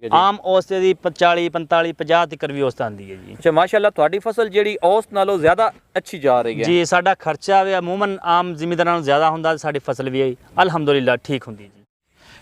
ਆਮ ਔਸਤ ਦੀ 40 45 50 ਤੱਕ ਵੀ ਔਸਤ ਆਉਂਦੀ ਹੈ ਜੀ। ਅੱਛਾ ਮਾਸ਼ਾਅੱਲਾ ਤੁਹਾਡੀ ਫਸਲ ਜਿਹੜੀ ਔਸਤ ਨਾਲੋਂ ਜ਼ਿਆਦਾ ਅੱਛੀ ਜਾ ਰਹੀ ਹੈ ਜੀ। ਸਾਡਾ ਖਰਚਾ ਵੀ ਅਮੂਮਨ ਆਮ ਜ਼ਿਮੀਂਦਾਰਾਂ ਨਾਲੋਂ ਜ਼ਿਆਦਾ ਹੁੰਦਾ, ਸਾਡੀ ਫਸਲ ਵੀ अल्हम्दुलिल्लाह ठीक होंगी जी।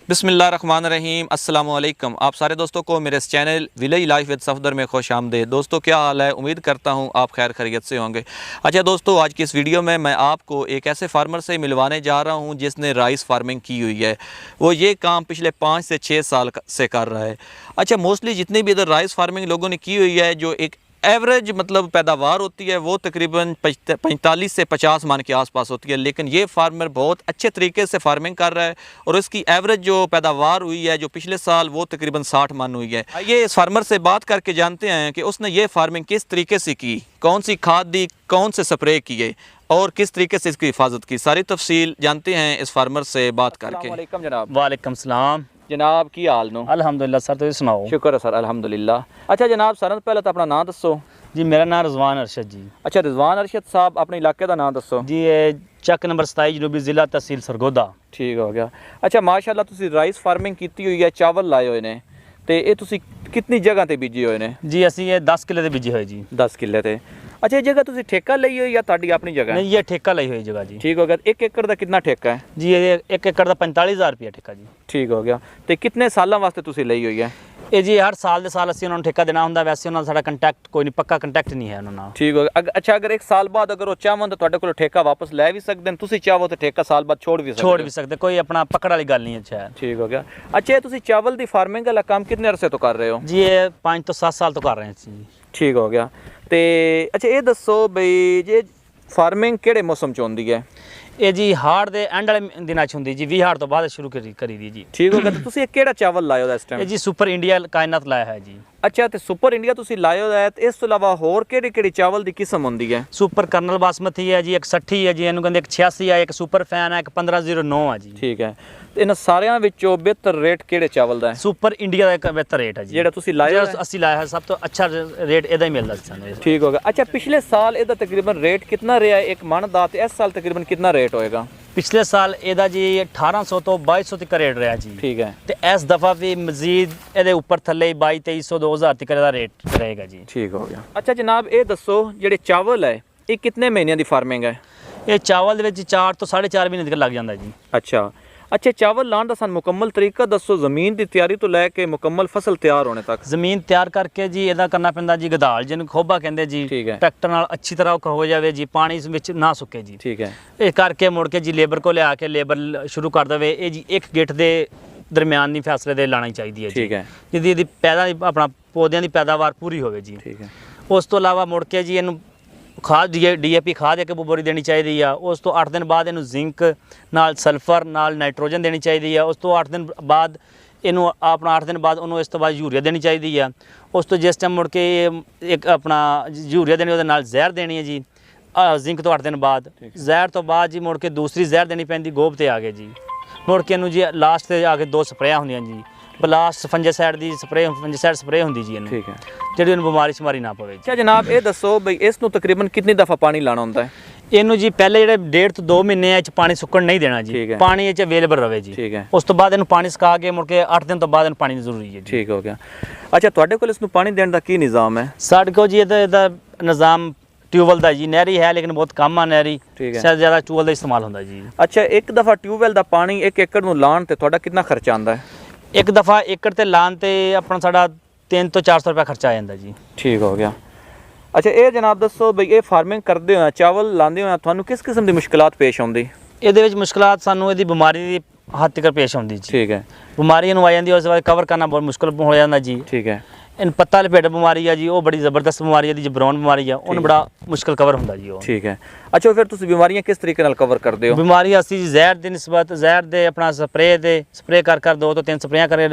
बिस्मिल्लाहिर्रहमानिर्रहीम, अस्सलाम वालेकुम। आप सारे दोस्तों को मेरे इस channel village life with Safdar में खुश आमदीद। दोस्तों क्या हाल है, उम्मीद करता हूँ आप खैर खैरियत से होंगे। अच्छा दोस्तों, आज की इस वीडियो में मैं आपको एक ऐसे फार्मर से मिलवाने जा रहा हूँ जिसने राइस फार्मिंग की हुई है। वो ये काम पिछले 5 से 6 साल से कर रहा है। अच्छा मोस्टली जितनी भी इधर राइस फार्मिंग लोगों ने की हुई है, जो एक एवरेज मतलब पैदावार होती है वो तकरीबन 45 से 50 मन के आसपास होती है, लेकिन ये फार्मर बहुत अच्छे तरीके से फार्मिंग कर रहा है और इसकी एवरेज जो पैदावार हुई है जो पिछले साल वो तकरीबन 60 मन हुई है। आइए इस फार्मर से बात करके जानते हैं कि उसने ये फार्मिंग किस तरीके से की, कौन सी खाद दी, कौन से स्प्रे किए और किस तरीके से इसकी हिफाजत की। सारी तफसील जानते हैं इस फार्मर से बात करके। वालेकुम जनाब। वालेकुम सलाम जनाब की हाल नो? अल्हम्दुलिल्लाह सर, तुम सुनाओ? शुक्र है सर अल्हम्दुलिल्लाह। अच्छा जनाब, सारे पहले तो अपना नाम दसो जी। मेरा नाम रिजवान अरशद जी। अच्छा रिजवान अरशद साहब, अपने इलाके का नाम दसो जी। ਚੱਕ ਨੰਬਰ 27 ਜਨੂਬੀ ਜ਼ਿਲ੍ਹਾ ਤਹਿਸੀਲ ਸਰਗੋਦਾ। ठीक हो गया। अच्छा माशाअल्लाह तुसी राइस फार्मिंग की हुई है, चावल लाए हुए ने, ते ये तुसी कितनी जगह ते बीजे हुए ने? जी ਅਸੀਂ ਇਹ 10 ਕਿੱਲੇ ਦੇ ਬੀਜੇ ਹੋਏ ਜੀ। 10 किले ते। अच्छा ये जगह तुसी ठेका ਲਈ ਹੋਈ या ਤੁਹਾਡੀ ਆਪਣੀ जगह? नहीं, ये ठेका ਲਈ ਹੋਈ ਜਗ੍ਹਾ ਜੀ। ठीक हो गया। 1 एकड़ ਦਾ ਕਿੰਨਾ ਠੇਕਾ ਹੈ? जी ये 1 ਏਕੜ ਦਾ 45000 ਰੁਪਏ ਠੇਕਾ ਜੀ। ठीक हो गया। ਤੇ ਕਿੰਨੇ ਸਾਲਾਂ ਵਾਸਤੇ ਤੁਸੀਂ ਲਈ ਹੋਈ ਹੈ? ਇਹ ਜੀ ਹਰ ਸਾਲ ਦੇ ਸਾਲ ਅਸੀਂ ਉਹਨਾਂ ਨੂੰ ਠੇਕਾ ਦੇਣਾ ਹੁੰਦਾ। ਵੈਸੇ ਉਹਨਾਂ ਦਾ ਸਾਡਾ ਕੰਟੈਕਟ ਕੋਈ ਨਹੀਂ, ਪੱਕਾ ਕੰਟੈਕਟ ਨਹੀਂ ਹੈ ਉਹਨਾਂ ਨਾਲ। ठीक हो गया। अच्छा अगर 1 ਸਾਲ ਬਾਅਦ ਅਗਰ ਉਹ ਚਾਹਵਨ ਤਾਂ ਤੁਹਾਡੇ ਕੋਲ ਠੇਕਾ ਵਾਪਸ ਲੈ ਵੀ ਸਕਦੇ ਨੇ, ਤੁਸੀਂ ਚਾਹੋ ਤਾਂ ਠੇਕਾ ਸਾਲ ਬਾਅਦ ਛੋੜ ਵੀ ਸਕਦੇ ਛੋੜ ਵੀ ਸਕਦੇ, ਕੋਈ ਆਪਣਾ ਪਕੜ ਵਾਲੀ ਗੱਲ ਨਹੀਂ। ਅੱਛਾ ठीक हो गया। अच्छा ਤੁਸੀਂ ਚਾਵਲ ਦੀ ਫਾਰਮਿੰਗ ਵਾਲਾ ਕੰਮ ਕਿੰਨੇ ਅਰਸੇ ਤੋਂ ਕਰ ਰਹੇ ਹੋ? ਜੀ ਇਹ 5 ਤੋਂ 7 ਸਾਲ ਤੋਂ ਕਰ ਰਹੇ ਹਾਂ ਜੀ। ठीक हो गया। ਤੇ ਅੱਛਾ ਇਹ ਦੱਸੋ ਬਈ ਜੇ ਫਾਰਮਿੰਗ ਕਿਹੜੇ ਮੌਸਮ ਚ ਹੁੰਦੀ ਹੈ? ਇਹ ਜੀ ਹਾੜ ਦੇ ਐਂਡ ਵਾਲੇ ਦਿਨਾਂ 'ਚ ਹੁੰਦੀ ਜੀ। 20 ਹਾੜ ਤੋਂ ਬਾਅਦ ਸ਼ੁਰੂ ਕਰੀ ਦੀ ਜੀ। ਠੀਕ ਹੋ ਗਿਆ। ਤੇ ਤੁਸੀਂ ਇਹ ਕਿਹੜਾ ਚਾਵਲ ਲਾਇਓ ਦਾ ਇਸ ਟਾਈਮ? ਇਹ ਜੀ ਸੁਪਰ ਇੰਡੀਆ ਕਾਇਨਾਤ ਲਾਇਆ ਹੈ ਜੀ। ਅੱਛਾ ਤੇ ਸੁਪਰ ਇੰਡੀਆ ਤੁਸੀਂ ਲਾਇਓ ਦਾ ਹੈ, ਤੇ ਇਸ ਤੋਂ ਇਲਾਵਾ ਹੋਰ ਕਿਹੜੀ ਕਿਹੜੀ ਚਾਵਲ ਦੀ ਕਿਸਮ ਹੁੰਦੀ ਹੈ? ਸੁਪਰ ਕਰਨਲ ਬਾਸਮਤੀ ਹੈ ਜੀ, ਇੱਕ 60 ਹੈ ਜੀ, ਇਹਨੂੰ ਕਹਿੰਦੇ ਇੱਕ 86 ਹੈ, ਇੱਕ ਸੁਪਰ ਫੈਨ ਹੈ, ਇੱਕ 1509 ਹੈ ਜੀ। ਠੀਕ ਹੈ। ਤੇ ਇਹਨਾਂ ਸਾਰਿਆਂ ਵਿੱਚੋਂ ਬਿਹਤਰ ਰੇਟ ਕਿਹੜੇ ਚਾਵਲ ਦਾ ਹੈ? ਸੁਪਰ ਇੰਡੀਆ ਦਾ ਇੱਕ ਬਿਹਤਰ ਰੇਟ ਹੈ ਜੀ। ਜਿਹੜਾ ਤੁਸੀਂ ਲਾਇਆ ਅਸੀਂ ਲਾਇਆ ਹੈ, ਸਭ ਤੋਂ ਅੱਛਾ ਰੇਟ ਇਹਦਾ ਹੀ ਮਿਲਦਾ ਸਾਨੂੰ। ਠੀਕ ਹੋ ਗਿਆ। ਅੱਛਾ ਪਿਛਲੇ ਸਾਲ ਇਹਦਾ ਤਕਰੀਬਨ ਰੇਟ ਕਿੰਨਾ ਰਿਹਾ ਇੱਕ ਮਣ ਦਾ, ਤੇ ਇਸ ਸਾਲ ਤਕਰੀਬਨ ਕਿੰਨਾ ਰੇਟ ਹੋਏਗਾ? ਪਿਛਲੇ ਸਾਲ ਇਹਦਾ ਜੀ 1800 ਤੋਂ 2200 ਤੱਕ ਰੇਟ ਰਿਹਾ ਜੀ। ਠੀਕ ਹੈ। ਤੇ ਇਸ ਦਫਾ ਵੀ ਮਜ਼ੀਦ ਇਹਦੇ ਉੱਪਰ ਥੱਲੇ 2200 2300 2000 ਤੱਕ ਦਾ ਰੇਟ ਰਹੇਗਾ ਜੀ। ਠੀਕ ਹੋ ਗਿਆ। ਅੱਛਾ ਜਨਾਬ ਇਹ ਦੱਸੋ ਜਿਹੜੇ ਚਾਵਲ ਹੈ ਇਹ ਕਿੰਨੇ ਮਹੀਨਿਆਂ ਦੀ ਫਾਰਮਿੰਗ ਹੈ? ਇਹ ਚਾਵਲ ਦੇ ਵਿੱਚ 4 ਤੋਂ 4.5 ਮਹੀਨੇ ਤੱਕ ਲੱਗ ਜਾਂਦਾ ਜੀ। ਅੱਛਾ ਅੱਛਾ ਚਾਵਲ ਲਾਉਣ ਦਾ ਸਾਨੂੰ ਮੁਕੰਮਲ ਤਰੀਕਾ ਦੱਸੋ, ਜ਼ਮੀਨ ਦੀ ਤਿਆਰੀ ਤੋਂ ਲੈ ਕੇ ਮੁਕੰਮਲ ਫਸਲ ਤਿਆਰ ਹੋਣੇ ਤੱਕ। ਜ਼ਮੀਨ ਤਿਆਰ ਕਰਕੇ ਜੀ ਇਹਦਾ ਕਰਨਾ ਪੈਂਦਾ ਜੀ ਗਦਾਲ, ਜਿਹਨੂੰ ਖੋਬਾ ਕਹਿੰਦੇ ਜੀ। ਠੀਕ ਹੈ। ਟਰੈਕਟਰ ਨਾਲ ਅੱਛੀ ਤਰ੍ਹਾਂ ਹੋ ਜਾਵੇ ਜੀ, ਪਾਣੀ ਇਸ ਵਿੱਚ ਨਾ ਸੁੱਕੇ ਜੀ। ਠੀਕ ਹੈ। ਇਹ ਕਰਕੇ ਮੁੜ ਕੇ ਜੀ ਲੇਬਰ ਕੋ ਲਿਆ ਕੇ ਲੇਬਰ ਸ਼ੁਰੂ ਕਰ ਦੇਵੇ। ਇਹ ਜੀ ਇੱਕ ਗਿੱਠ ਦੇ ਦਰਮਿਆਨੀ ਫੈਸਲੇ ਦੇ ਲਾਣੀ ਚਾਹੀਦੀ ਹੈ ਜੀ। ਠੀਕ ਹੈ। ਜਿਹਦੀ ਆਪਣਾ ਪੌਦਿਆਂ ਦੀ ਪੈਦਾਵਾਰ ਪੂਰੀ ਹੋਵੇ ਜੀ। ਠੀਕ ਹੈ। ਉਸ ਤੋਂ ਇਲਾਵਾ ਮੁੜ ਕੇ ਜੀ ਇਹਨੂੰ ਖਾਦ ਡੀਏਪੀ ਖਾਦ ਇੱਕ ਬੋਰੀ ਦੇਣੀ ਚਾਹੀਦੀ ਆ। ਉਸ ਤੋਂ 8 ਦਿਨ ਬਾਅਦ ਇਹਨੂੰ ਜ਼ਿੰਕ ਨਾਲ ਸਲਫਰ ਨਾਲ ਨਾਈਟ੍ਰੋਜਨ ਦੇਣੀ ਚਾਹੀਦੀ ਆ। ਉਸ ਤੋਂ 8 ਦਿਨ ਬਾਅਦ ਇਹਨੂੰ ਆਪਣਾ 8 ਦਿਨ ਬਾਅਦ ਉਹਨੂੰ ਇਸ ਤੋਂ ਬਾਅਦ ਯੂਰੀਆ ਦੇਣੀ ਚਾਹੀਦੀ ਆ। ਉਸ ਤੋਂ ਜਿਸ ਟਾਈਮ ਮੁੜ ਕੇ ਇੱਕ ਆਪਣਾ ਯੂਰੀਆ ਦੇਣੀ, ਉਹਦੇ ਨਾਲ ਜ਼ਹਿਰ ਦੇਣੀ ਹੈ ਜੀ। ਜ਼ਿੰਕ ਤੋਂ 8 ਦਿਨ ਬਾਅਦ ਜ਼ਹਿਰ ਤੋਂ ਬਾਅਦ ਜੀ ਮੁੜ ਕੇ ਦੂਸਰੀ ਜ਼ਹਿਰ ਦੇਣੀ ਪੈਂਦੀ, ਗੋਬ ਤੇ ਆ ਗਏ ਜੀ। ਮੁੜ ਕੇ ਇਹਨੂੰ ਜੀ ਲਾਸਟ ਤੇ ਆ ਕੇ 2 ਸਪਰੇਆਂ ਹੁੰਦੀਆਂ ਜੀ। ਬਲਾਸਟ ਫੰਜੀਸਾਈਡ ਦੀ ਫੰਜੀਸਾਈਡ ਸਪਰੇ ਹੁੰਦੀ ਜੀ ਇਹਨੂੰ। ਠੀਕ ਹੈ। ਜਿਹੜੀ ਉਹਨੂੰ ਬਿਮਾਰੀ ਸ਼ਮਾਰੀ ਨਾ ਪਵੇ। ਅੱਛਾ ਜਨਾਬ ਇਹ ਦੱਸੋ ਬਈ ਇਸ ਨੂੰ ਤਕਰੀਬਨ ਕਿੰਨੀ ਦਫਾ ਪਾਣੀ ਲਾਣਾ ਹੁੰਦਾ ਹੈ? ਇਹਨੂੰ ਜੀ ਪਹਿਲੇ ਜਿਹੜੇ 1.5 ਤੋਂ 2 ਮਹੀਨੇ ਚ ਪਾਣੀ ਸੁੱਕਣ ਨਹੀਂ ਦੇਣਾ ਜੀ। ਪਾਣੀ ਇਹ ਚ ਅਵੇਲੇਬਲ ਰਵੇ ਜੀ। ਠੀਕ ਹੈ। ਉਸ ਤੋਂ ਬਾਅਦ ਇਹਨੂੰ ਪਾਣੀ ਸੁਕਾ ਕੇ ਮੁੜ ਕੇ 8 ਦਿਨ ਤੋਂ ਬਾਅਦ ਇਹਨੂੰ ਪਾਣੀ ਦੀ ਜ਼ਰੂਰੀ ਹੈ ਜੀ। ਠੀਕ ਹੋ ਗਿਆ। ਅੱਛਾ ਤੁਹਾਡੇ ਕੋਲ ਇਸ ਨੂੰ ਪਾਣੀ ਦੇਣ ਦਾ ਕੀ ਨਿਜ਼ਾਮ ਹੈ? ਸਾਡੇ ਕੋਲ ਜੀ ਇਹਦਾ ਨਿਜ਼ਾਮ ਟਿਊਬਵੈਲ ਦਾ ਜੀ। ਨਹਿਰੀ ਹੈ ਲੇਕਿਨ ਬਹੁਤ ਕਮ ਆ ਨਹਿਰੀ। ਸ਼ਾਇਦ ਜ਼ਿਆਦਾ ਟਿਊਬਵੈਲ ਦਾ ਇਸਤੇਮਾਲ ਹੁੰਦਾ ਜੀ। ਅੱਛਾ ਇੱਕ ਦਫਾ ਟਿਊਬਵੈਲ ਦਾ ਪਾਣੀ 1 ਏਕੜ ਨੂੰ ਲਾਉਣ ਤੇ ਤੁਹਾਡਾ ਕਿੰਨਾ ਖਰਚਾ ਆਉਂਦਾ ਹੈ? ਇੱਕ ਦਫਾ ਏਕੜ ਤੇ ਲਾਉਣ ਤੇ ਆਪਣਾ ਸਾਡਾ 300 ਤੋਂ 400 ਰੁਪਏ ਖਰਚਾ ਆ ਜਾਂਦਾ ਜੀ। ਠੀਕ ਹੋ ਗਿਆ। ਅੱਛਾ ਇਹ ਜਨਾਬ ਦੱਸੋ ਬਈ ਇਹ ਫਾਰਮਿੰਗ ਕਰਦੇ ਹੋਏ ਚਾਵਲ ਲਾਉਂਦੇ ਹੋਏ ਤੁਹਾਨੂੰ ਕਿਸ ਕਿਸਮ ਦੀ ਮੁਸ਼ਕਲਾਤ ਪੇਸ਼ ਆਉਂਦੀ? ਇਹਦੇ ਵਿੱਚ ਮੁਸ਼ਕਲਾਤ ਸਾਨੂੰ ਇਹਦੀ ਬਿਮਾਰੀ ਦੀ ਹੱਦ ਤੱਕ ਪੇਸ਼ ਆਉਂਦੀ ਜੀ। ਠੀਕ ਹੈ। ਬਿਮਾਰੀ ਨੂੰ ਆ ਜਾਂਦੀ, ਉਸ ਤੋਂ ਬਾਅਦ ਕਵਰ ਕਰਨਾ ਬਹੁਤ ਮੁਸ਼ਕਲ ਹੋ ਜਾਂਦਾ ਜੀ। ਠੀਕ ਹੈ। ਇਹਨੂੰ ਪੱਤਾ ਲਪੇਟ ਬਿਮਾਰੀ ਆ ਜੀ, ਉਹ ਬੜੀ ਜ਼ਬਰਦਸਤ ਬਿਮਾਰੀ ਹੈ ਜੀ। ਜਬਰੌਨ ਬਿਮਾਰੀ ਆ, ਉਹਨੂੰ ਬੜਾ ਮੁਸ਼ਕਲ ਕਵਰ ਹੁੰਦਾ ਜੀ ਉਹ। ਠੀਕ ਹੈ। ਅੱਛਾ ਫਿਰ ਤੁਸੀਂ ਬਿਮਾਰੀਆਂ ਕਿਸ ਤਰੀਕੇ ਨਾਲ ਕਵਰ ਕਰਦੇ ਹੋ? ਬਿਮਾਰੀ ਅਸੀਂ ਜ਼ਹਿਰ ਦੀ ਨਿਸਬਤ ਜ਼ਹਿਰ ਦੇ ਆਪਣਾ ਸਪਰੇ ਕਰ 2 ਤੋਂ 3 ਸਪਰੇਆਂ ਕਰੇ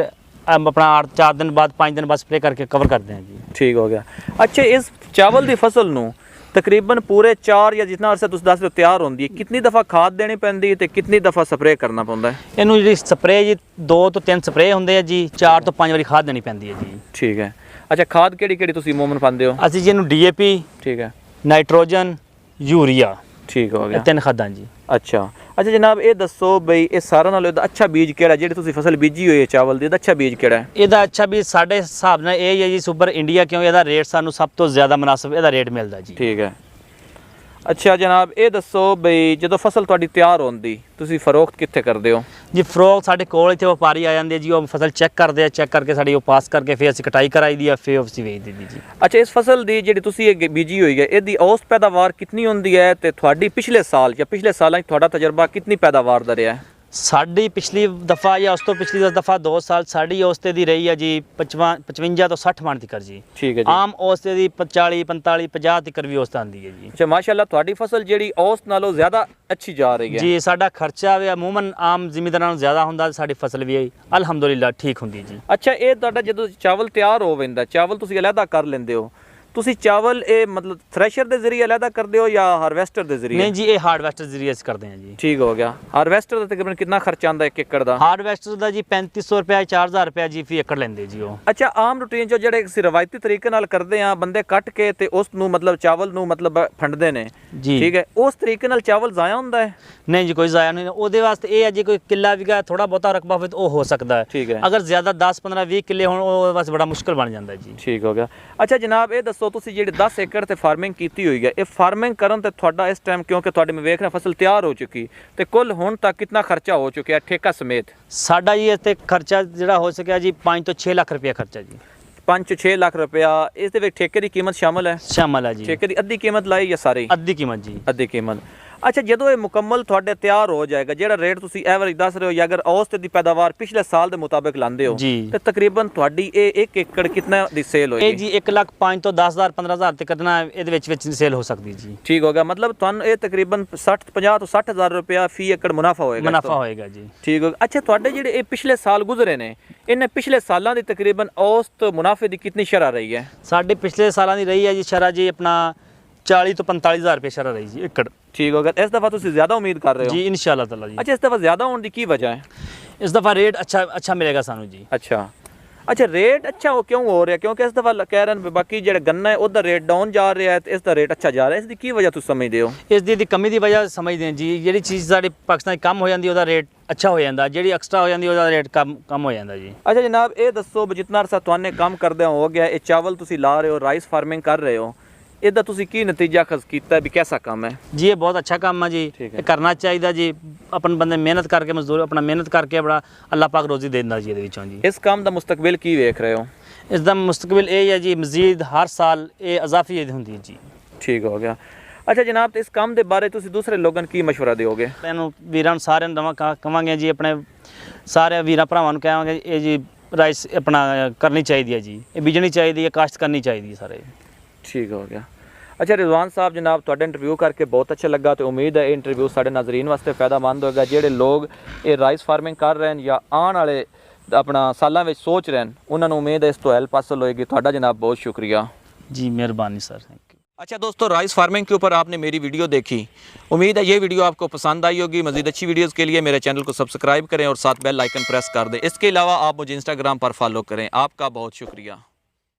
ਆਪਣਾ 4 ਦਿਨ ਬਾਅਦ 5 ਦਿਨ ਬਾਅਦ ਸਪਰੇ ਕਰਕੇ ਕਵਰ ਕਰਦੇ ਹਾਂ ਜੀ। ਠੀਕ ਹੋ ਗਿਆ। ਅੱਛਾ ਇਸ ਚਾਵਲ ਦੀ ਫਸਲ ਨੂੰ ਤਕਰੀਬਨ ਪੂਰੇ 4 ਜਾਂ ਜਿੰਨਾ ਅਰਸਾ ਤੁਸੀਂ ਦੱਸ ਦਿਓ ਤਿਆਰ ਹੁੰਦੀ ਹੈ, ਕਿੰਨੀ ਦਫਾ ਖਾਦ ਦੇਣੀ ਪੈਂਦੀ ਹੈ ਤੇ ਕਿੰਨੀ ਦਫਾ ਸਪਰੇ ਕਰਨਾ ਪੈਂਦਾ ਹੈ? ਇਹਨੂੰ ਜਿਹੜੀ ਸਪਰੇ ਜੀ 2 ਤੋਂ 3 ਸਪਰੇ ਹੁੰਦੇ ਆ ਜੀ, 4 ਤੋਂ 5 ਵਾਰੀ ਖਾਦ ਦੇਣੀ ਪੈਂਦੀ ਹੈ ਜੀ। ਠੀਕ ਹੈ। ਅੱਛਾ ਖਾਦ ਕਿਹੜੀ ਕਿਹੜੀ ਤੁਸੀਂ ਮੂਮਨ ਪਾਉਂਦੇ ਹੋ? ਅਸੀਂ ਜੀ ਇਹਨੂੰ ਡੀਏਪੀ, ਠੀਕ ਹੈ, ਨਾਈਟ੍ਰੋਜਨ, ਯੂਰੀਆ ਠੀਕ ਹੋ ਗਿਆ। 3 ਖਾਦਾਂ ਜੀ। ਅੱਛਾ ਜਨਾਬ, ਇਹ ਦੱਸੋ ਬਈ ਇਹ ਸਾਰਿਆਂ ਨਾਲੋਂ ਇਹਦਾ ਅੱਛਾ ਬੀਜ ਕਿਹੜਾ, ਜਿਹੜੀ ਤੁਸੀਂ ਫਸਲ ਬੀਜੀ ਹੋਈ ਹੈ ਚਾਵਲ ਦੀ, ਇਹਦਾ ਅੱਛਾ ਬੀਜ ਕਿਹੜਾ ਹੈ? ਇਹਦਾ ਅੱਛਾ ਬੀਜ ਸਾਡੇ ਹਿਸਾਬ ਨਾਲ ਇਹ ਹੀ ਹੈ ਜੀ ਸੁਪਰ ਇੰਡੀਆ, ਕਿਉਂ ਇਹਦਾ ਰੇਟ ਸਾਨੂੰ ਸਭ ਤੋਂ ਜ਼ਿਆਦਾ ਮੁਨਾਸਿਬ ਇਹਦਾ ਰੇਟ ਮਿਲਦਾ ਜੀ। ਠੀਕ ਹੈ। ਅੱਛਾ ਜਨਾਬ, ਇਹ ਦੱਸੋ ਬਈ ਜਦੋਂ ਫਸਲ ਤੁਹਾਡੀ ਤਿਆਰ ਹੁੰਦੀ ਤੁਸੀਂ ਫਰੋਖਤ ਕਿੱਥੇ ਕਰਦੇ ਹੋ? ਜੀ ਫਰੋਖ ਸਾਡੇ ਕੋਲ ਇੱਥੇ ਵਪਾਰੀ ਆ ਜਾਂਦੇ ਜੀ, ਉਹ ਫਸਲ ਚੈੱਕ ਕਰਦੇ ਆ, ਚੈੱਕ ਕਰਕੇ ਸਾਡੀ ਉਹ ਪਾਸ ਕਰਕੇ ਫਿਰ ਅਸੀਂ ਕਟਾਈ ਕਰਾਈ ਦੀ ਆ, ਫਿਰ ਅਸੀਂ ਵੇਚ ਦਿੰਦੀ ਜੀ। ਅੱਛਾ, ਇਸ ਫਸਲ ਦੀ ਜਿਹੜੀ ਤੁਸੀਂ ਇਹ ਬੀਜੀ ਹੋਈ ਹੈ ਇਹਦੀ ਔਸਤ ਪੈਦਾਵਾਰ ਕਿੰਨੀ ਹੁੰਦੀ ਹੈ, ਤੇ ਤੁਹਾਡੀ ਪਿਛਲੇ ਸਾਲ ਜਾਂ ਪਿਛਲੇ ਸਾਲਾਂ 'ਚ ਤੁਹਾਡਾ ਤਜਰਬਾ ਕਿੰਨੀ ਪੈਦਾਵਾਰ ਦਾ ਰਿਹਾ ਹੈ? ਸਾਡੀ ਪਿਛਲੀ ਦਫਾ ਜਾਂ ਉਸ ਤੋਂ ਪਿਛਲੀ ਦਫਾ 2 ਸਾਲ ਸਾਡੀ ਔਸਤੇ ਦੀ ਰਹੀ ਹੈ ਜੀ 55 ਤੋਂ 60 ਮਣ ਤੱਕ ਜੀ। ਠੀਕ ਹੈ ਜੀ। ਆਮ ਔਸਤੇ ਦੀ 40 45 50 ਤੱਕ ਵੀ ਔਸਤ ਆਉਂਦੀ ਹੈ ਜੀ। ਅੱਛਾ ਮਾਸ਼ਾਅੱਲਾ, ਤੁਹਾਡੀ ਫਸਲ ਜਿਹੜੀ ਔਸਤ ਨਾਲੋਂ ਜ਼ਿਆਦਾ ਅੱਛੀ ਜਾ ਰਹੀ ਹੈ ਜੀ। ਸਾਡਾ ਖਰਚਾ ਵੀ ਅਮੂਮਨ ਆਮ ਜ਼ਿਮੀਂਦਾਰਾਂ ਨਾਲੋਂ ਜ਼ਿਆਦਾ ਹੁੰਦਾ, ਸਾਡੀ ਫਸਲ ਵੀ ਅਲਹਮਦੁਲਿਲਾ ਠੀਕ ਹੁੰਦੀ ਜੀ। ਅੱਛਾ, ਇਹ ਤੁਹਾਡਾ ਜਦੋਂ ਚਾਵਲ ਤਿਆਰ ਹੋ ਜਾਂਦਾ, ਚਾਵਲ ਤੁਸੀਂ ਅਲੱਗਾ ਕਰ ਲੈਂਦੇ ਹੋ, ਤੁਸੀਂ ਚਾਵਲ ਇਹ ਮਤਲਬ ਥ੍ਰੈਸ਼ਰ ਦੇ ਜ਼ਰੀਏ ਅਲੱਗਾ ਕਰਦੇ ਹੋ ਜਾਂ ਹਾਰਵੈਸਟਰ ਦੇ ਜ਼ਰੀਏ? ਨਹੀਂ ਜੀ, ਇਹ ਹਾਰਵੈਸਟਰ ਜ਼ਰੀਏ ਅਸੀਂ ਕਰਦੇ ਹਾਂ ਜੀ। ਠੀਕ ਹੋ ਗਿਆ। ਹਾਰਵੈਸਟਰ ਦਾ ਤਕਰੀਬਨ ਕਿੰਨਾ ਖਰਚਾ ਆਉਂਦਾ 1 ਏਕੜ ਦਾ? ਹਾਰਵੈਸਟਰ ਦਾ ਜੀ 3500 ਰੁਪਏ 4000 ਰੁਪਏ ਜੀ ਫੀ ਏਕੜ ਲੈਂਦੇ ਜੀ ਉਹ। ਅੱਛਾ, ਆਮ ਰੂਟੀਨ 'ਚ ਜਿਹੜੇ ਅਸੀਂ ਰਵਾਇਤੀ ਤਰੀਕੇ ਨਾਲ ਕਰਦੇ ਆ, ਬੰਦੇ ਕੱਟ ਕੇ ਤੇ ਉਸ ਨੂੰ ਮਤਲਬ ਚਾਵਲ ਨੂੰ ਮਤਲਬ ਫੰਡਦੇ ਨੇ ਜੀ। ਠੀਕ ਹੈ, ਉਸ ਤਰੀਕੇ ਨਾਲ ਚਾਵਲ ਜ਼ਾਇਆ ਹੁੰਦਾ ਹੈ? ਨਹੀਂ ਜੀ, ਕੋਈ ਜ਼ਾਇਆ ਨਹੀਂ। ਉਹਦੇ ਵਾਸਤੇ ਇਹ ਹੈ ਜੀ ਕੋਈ ਕਿੱਲਾ ਵਿਗਾ ਥੋੜਾ ਬਹੁਤਾ ਰਕਬਾ ਹੋਵੇ ਤਾਂ ਉਹ ਹੋ ਸਕਦਾ ਹੈ। ਠੀਕ ਹੈ। ਅਗਰ ਜ਼ਿਆਦਾ 10 15 20 ਕਿੱਲੇ ਹੋਣ ਉਹ ਬਸ ਬੜਾ ਮੁਸ਼ਕਲ ਬਣ ਜਾਂਦਾ ਜੀ। ਠੀਕ ਹੋ ਗਿਆ। ਅੱਛਾ ਜਨਾਬ, ਇਹ ਦੱਸੋ ਤੁਸੀਂ ਜਿਹੜੇ 10 ਏਕੜ ਤੇ ਫਾਰਮਿੰਗ ਕੀਤੀ ਹੋਈ ਹੈ, ਇਹ ਫਾਰਮਿੰਗ ਕਰਨ ਤੇ ਤੁਹਾਡਾ ਇਸ ਟਾਈਮ, ਕਿਉਂਕਿ ਤੁਹਾਡੇ ਮੈਂ ਵੇਖ ਰਿਹਾ ਫਸਲ ਤਿਆਰ ਹੋ ਚੁੱਕੀ, ਤੇ ਕੁੱਲ ਹੁਣ ਤੱਕ ਕਿੰਨਾ ਖਰਚਾ ਹੋ ਚੁੱਕਿਆ ਠੇਕਾ ਸਮੇਤ? ਸਾਡਾ ਜੀ ਇੱਥੇ ਖਰਚਾ ਜਿਹੜਾ ਹੋ ਸਕਿਆ ਜੀ 5 ਤੋਂ 6 ਲੱਖ ਰੁਪਏ ਖਰਚਾ ਜੀ। 5-6 ਲੱਖ ਰੁਪਇਆ। ਇਸ ਦੇ ਵਿੱਚ ਠੇਕੇ ਦੀ ਕੀਮਤ ਸ਼ਾਮਲ ਹੈ? ਸ਼ਾਮਲ ਹੈ ਜੀ। ਠੇਕੇ ਦੀ ਅੱਧੀ ਕੀਮਤ ਲਾਈ ਜਾਂ ਸਾਰੀ? ਅੱਧੀ ਕੀਮਤ ਜੀ। ਅੱਧੀ ਕੀਮਤ। ਅੱਛਾ, ਜਦੋਂ ਇਹ ਮੁਕੰਮਲ ਤੁਹਾਡੇ ਤਿਆਰ ਹੋ ਜਾਏਗਾ, ਜਿਹੜਾ ਰੇਟ ਤੁਸੀਂ ਐਵਰੇਜ ਦੱਸ ਰਹੇ ਹੋ, ਜਾਂ ਅਗਰ ਔਸਤ ਦੀ ਪੈਦਾਵਾਰ ਪਿਛਲੇ ਸਾਲ ਦੇ ਮੁਤਾਬਿਕ ਲਾਉਂਦੇ ਹੋ ਜੀ, ਤੇ ਤਕਰੀਬਨ ਤੁਹਾਡੀ ਇਹ 1 ਏਕੜ ਕਿੰਨਾ ਦੀ ਸੇਲ ਹੋਏਗੀ? ਇਹ ਜੀ 1 ਲੱਖ 5 ਤੋਂ 10000 15000 ਤੱਕ ਕਰਨਾ ਇਹਦੇ ਵਿੱਚ ਸੇਲ ਹੋ ਸਕਦੀ ਜੀ। ਠੀਕ ਹੋ ਗਿਆ। ਮਤਲਬ ਤੁਹਾਨੂੰ ਇਹ ਤਕਰੀਬਨ 50 ਤੋਂ 60000 ਰੁਪਇਆ ਫੀ ਏਕੜ ਮੁਨਾਫਾ ਹੋਏਗਾ? ਮੁਨਾਫਾ ਹੋਏਗਾ ਜੀ। ਠੀਕ ਹੋ ਗਿਆ। ਅੱਛਾ, ਤੁਹਾਡੇ ਜਿਹੜੇ ਇਹ ਪਿਛਲੇ ਸਾਲ ਗੁਜ਼ਰੇ ਨੇ, ਇਹਨੇ ਪਿਛਲੇ ਸਾਲਾਂ ਦੀ ਤਕਰੀਬਨ ਔਸਤ ਮੁਨਾਫੇ ਦੀ ਕਿੰਨੀ ਸ਼ਰ੍ਹਾ ਰਹੀ ਹੈ? ਸਾਡੇ ਪਿਛਲੇ ਸਾਲਾਂ ਦੀ ਰਹੀ ਹੈ ਜੀ ਸ਼ਰ੍ਹਾ ਜੀ ਆਪਣਾ 40 ਤੋਂ 45000 ਰੁਪਏ ਸ਼ਰ੍ਹਾ ਰਹੀ ਜੀ ਏਕੜ। ਠੀਕ ਹੋ ਗਿਆ। ਇਸ ਦਫਾ ਤੁਸੀਂ ਜ਼ਿਆਦਾ ਉਮੀਦ ਕਰ ਰਹੇ ਹੋ? ਜੀ ਇਨਸ਼ਾਅੱਲਾ ਤਾਲਾ ਜੀ। ਅੱਛਾ, ਇਸ ਦਫਾ ਜ਼ਿਆਦਾ ਹੋਣ ਦੀ ਕੀ ਵਜ੍ਹਾ ਹੈ? ਇਸ ਦਫਾ ਰੇਟ ਅੱਛਾ ਮਿਲੇਗਾ ਸਾਨੂੰ ਜੀ। ਅੱਛਾ ਰੇਟ ਅੱਛਾ ਹੋ ਕਿਉਂ ਹੋ ਰਿਹਾ? ਕਿਉਂਕਿ ਇਸ ਦਫਾ ਕਹਿ ਰਹੇ ਨੇ ਬਾਕੀ ਜਿਹੜਾ ਗੰਨਾ ਹੈ ਉਹਦਾ ਰੇਟ ਡਾਊਨ ਜਾ ਰਿਹਾ ਹੈ ਤੇ ਇਸ ਦਾ ਰੇਟ ਅੱਛਾ ਜਾ ਰਿਹਾ, ਇਸ ਦੀ ਕੀ ਵਜ੍ਹਾ ਤੁਸੀਂ ਸਮਝਦੇ ਹੋ? ਇਸ ਦੀ ਕਮੀ ਦੀ ਵਜ੍ਹਾ ਸਮਝਦੇ ਹਾਂ ਜੀ। ਜਿਹੜੀ ਚੀਜ਼ ਸਾਡੇ ਪਾਕਿਸਤਾਨ 'ਚ ਕਮ ਹੋ ਜਾਂਦੀ ਉਹਦਾ ਰੇਟ ਅੱਛਾ ਹੋ ਜਾਂਦਾ, ਜਿਹੜੀ ਐਕਸਟਰਾ ਹੋ ਜਾਂਦੀ ਉਹਦਾ ਰੇਟ ਕਮ ਹੋ ਜਾਂਦਾ ਜੀ। ਅੱਛਾ ਜਨਾਬ, ਇਹ ਦੱਸੋ ਜਿਤਨਾ ਅਰਸਾ ਤੁਹਾਨੂੰ ਕੰਮ ਕਰਦੇ ਹੋ ਗਿਆ, ਇਹ ਚਾਵਲ ਤੁਸੀਂ ਲਾ ਰਹੇ ਹੋ, ਰਾਈਸ ਫਾਰਮਿੰਗ ਕਰ ਰਹੇ ਹੋ, ਇਹਦਾ ਤੁਸੀਂ ਕੀ ਨਤੀਜਾ ਖਸ ਕੀਤਾ ਵੀ ਕਿਹਦਾ ਕੰਮ ਹੈ? ਜੀ ਇਹ ਬਹੁਤ ਅੱਛਾ ਕੰਮ ਹੈ ਜੀ, ਇਹ ਕਰਨਾ ਚਾਹੀਦਾ ਜੀ। अपन बंदे मेहनत करके मजदूर अपना मेहनत करके बड़ा अल्लाह पाक रोज़ी देना जी विचों जी। इस काम का मुस्तकबिल की वेख रहे हो? इसका मुस्तकबिल ये है जी मजीद हर साल ये इजाफी होंदी है जी। ठीक हो गया। अच्छा जनाब, तो इस काम के बारे तुसी दूसरे लोगों की मशवरा दोगे? मैं वीरां सारे कहांगे जी, अपने सारे वीरां भरावां नूं कहांगे ये जी राइस अपना करनी चाहिए है जी, ये बीजनी चाहिए है, काश्त करनी चाहिए सारे। ठीक हो गया। अच्छा रिजवान साहब जनाब, तुहाडा इंटरव्यू करके बहुत अच्छा लगा, तो उम्मीद है ये इंटरव्यू साढ़े नाजरीन वास्ते फायदेमंद होगा। जेडे लोग ये राइस फार्मिंग कर रहे हैं या आने वाले अपना सालों में सोच रहे हैं, उन्होंने उम्मीद है इस तो हेल्प हासिल होएगी। तुहाडा जनाब बहुत शुक्रिया जी, मेहरबानी सर, थैंक यू। अच्छा दोस्तों, राइस फार्मिंग के ऊपर आपने मेरी वीडियो देखी, उम्मीद है ये वीडियो आपको पसंद आई होगी। मज़ीद अच्छी वीडियोस के लिए मेरे चैनल को सब्सक्राइब करें और साथ बेल आइकन प्रेस कर दें। इसके अलावा आप मुझे इंस्टाग्राम पर फॉलो करें। आपका बहुत शुक्रिया।